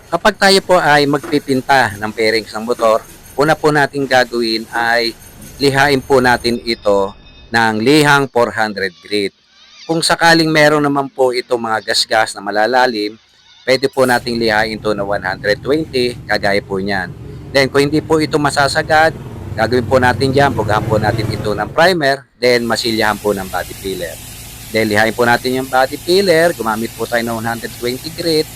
Kapag tayo po ay magpipinta ng bearings ng motor, una po natin gagawin ay lihain po natin ito ng lihang 400 grit. Kung sakaling meron naman po ito mga gasgas na malalalim, pwede po nating lihain ito na 120, kagaya po niyan. Then kung hindi po ito masasagad, gagawin po natin dyan, bugahan po natin ito ng primer, then masilyahan po ng body filler. Then lihain po natin yung body filler, gumamit po tayo ng 120 grit.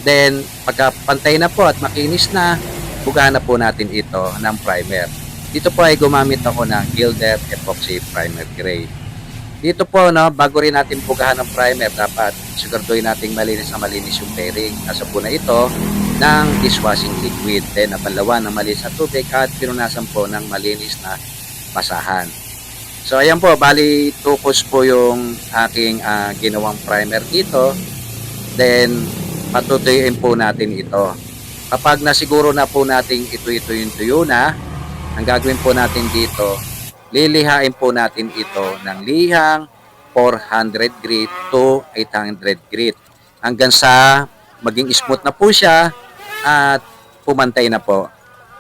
Then, pagka pantay na po at makinis na, bugahan na po natin ito ng primer. Dito po ay gumamit ako ng Gilder Epoxy Primer Gray. Dito po, no, bago rin natin bugahan ng primer, dapat siguraduhin natin malinis na malinis yung bearing. Nasa po na ito ng dishwashing liquid. Then, nabanlawan ng malinis na tubig at pinunasan po ng malinis na basahan. So, ayan po, bali tukos po yung aking ginawang primer dito. Then, patutuyuin po natin ito. Kapag nasiguro na po natin ito yung tuyo na, ang gagawin po natin dito, lilihain po natin ito ng lihang 400 grit to 800 grit hanggang sa maging smooth na po siya at pumantay na po.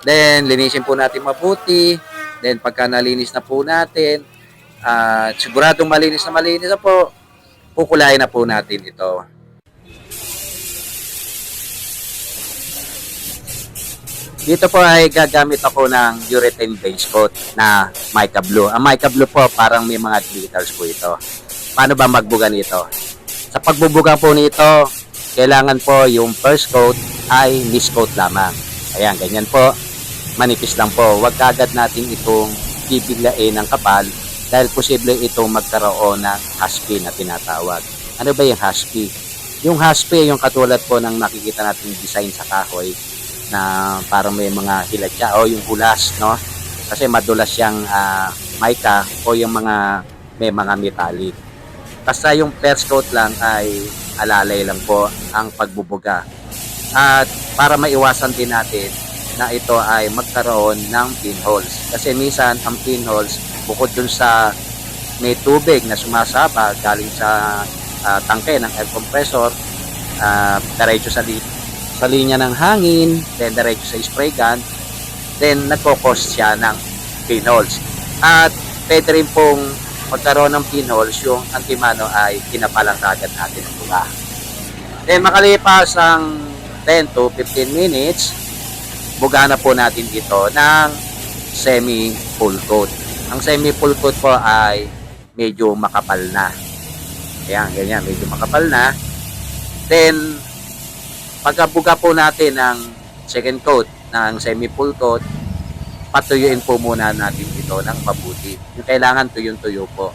Then, linisin po natin mabuti. Then, pagka nalinis na po natin, siguradong malinis na po, kukulayin na po natin ito. Dito po ay gagamit ako ng urethane base coat na mica blue. Ang mica blue po parang may mga glitters po ito. Paano ba magbuga nito? Sa pagbubuga po nito, kailangan po yung first coat ay mist coat lamang. Ayan, ganyan po. Manipis lang po. Huwag kagad natin itong bibiglain ng kapal dahil posible itong magkaroon ng haspy na tinatawag. Ano ba yung haspy? Yung haspy, yung katulad po ng nakikita natin design sa kahoy, na parang may mga hilatya o yung hulas, no? Kasi madulas siyang mica o yung mga may mga metallic. Basta yung first coat lang ay alalay lang po ang pagbubuga. At para maiwasan din natin na ito ay magkaroon ng pinholes. Kasi minsan ang pinholes, bukod dun sa may tubig na sumasaba galing sa tangke ng air compressor, diretso sa linya ng hangin, then diretso sa spray gun, then nagkokos siya ng pinholes. At pwede rin pong magkaroon ng pinholes yung antimano ay kinapalang kagad natin ang buga. Then makalipas ang 10 to 15 minutes, buga na po natin ito ng semi-full coat. Ang semi-full coat po ay medyo makapal na. Ayan, ganyan, medyo makapal na. Then, pagkabuga po natin ng second coat, ng semi-full coat, patuyuin po muna natin ito ng mabuti. Yung kailangan tuyong-tuyo po.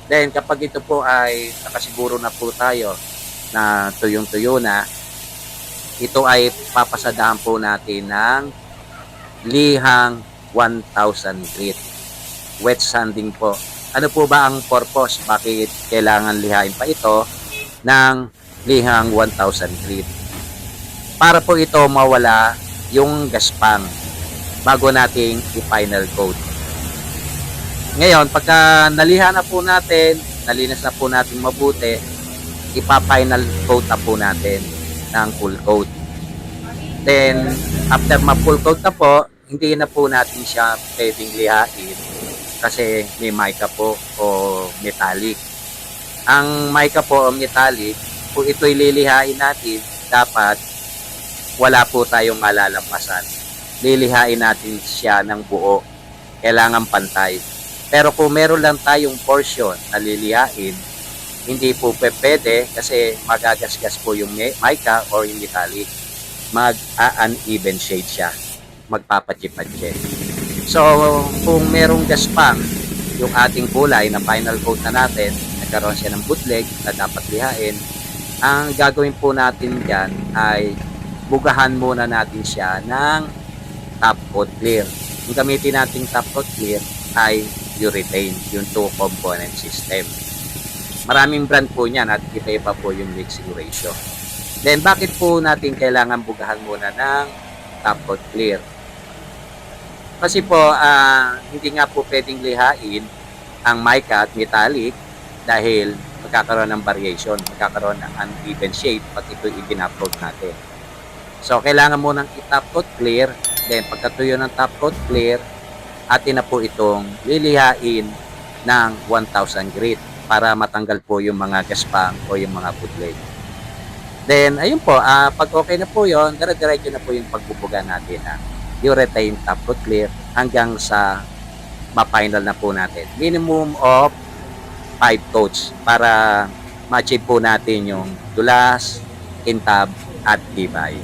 Then, kapag ito po ay nakasiguro na po tayo na tuyong-tuyo na, ito ay papasadahan po natin ng lihang 1,000 grit. Wet sanding po. Ano po ba ang purpose? Bakit kailangan lihain pa ito ng lihang 1,000 grit? Para po ito mawala yung gaspang bago nating i-final coat. Ngayon, pagka naliha na po natin, nalinis na po natin mabuti, ipa-final coat na po natin ng full coat. Then, after ma-full coat na po, hindi na po natin siya pwedeng lihain kasi may mica po o metallic. Ang mica po o metallic, kung ito'y lilihain natin, dapat wala po tayong malalampasan. Lilihain natin siya ng buo. Kailangan pantay. Pero kung meron lang tayong portion na lilihain, hindi po pwede kasi magagasgas po yung mica or yung metallic. Mag-uneven shade siya. Magpapatsi-patsi. So, kung merong gaspang yung ating kulay na final coat na natin, nagkaroon siya ng bootleg na dapat lihain, ang gagawin po natin dyan ay bugahan muna natin siya ng top coat clear. Yung gamitin nating top coat clear ay urethane, yung 2-component system. Maraming brand po niyan at iba po yung mixing ratio. Then, bakit po natin kailangan bugahan muna ng top coat clear? Kasi po, hindi nga po pwedeng lihain ang mica at metallic dahil magkakaroon ng variation, magkakaroon ng uneven shade pag ito i-upload natin. So, kailangan mo nang i-top coat clear. Then, pagkatuyo ng top coat clear, atin na po itong lilihain ng 1,000 grit para matanggal po yung mga gaspang o yung mga pudlay. Then, ayun po, pag okay na po yun, dire-diretso na po yung pagbubuga natin ng urethane top coat clear hanggang sa ma-final na po natin. Minimum of 5 coats para ma-achieve po natin yung dulas, kintab, at tibay.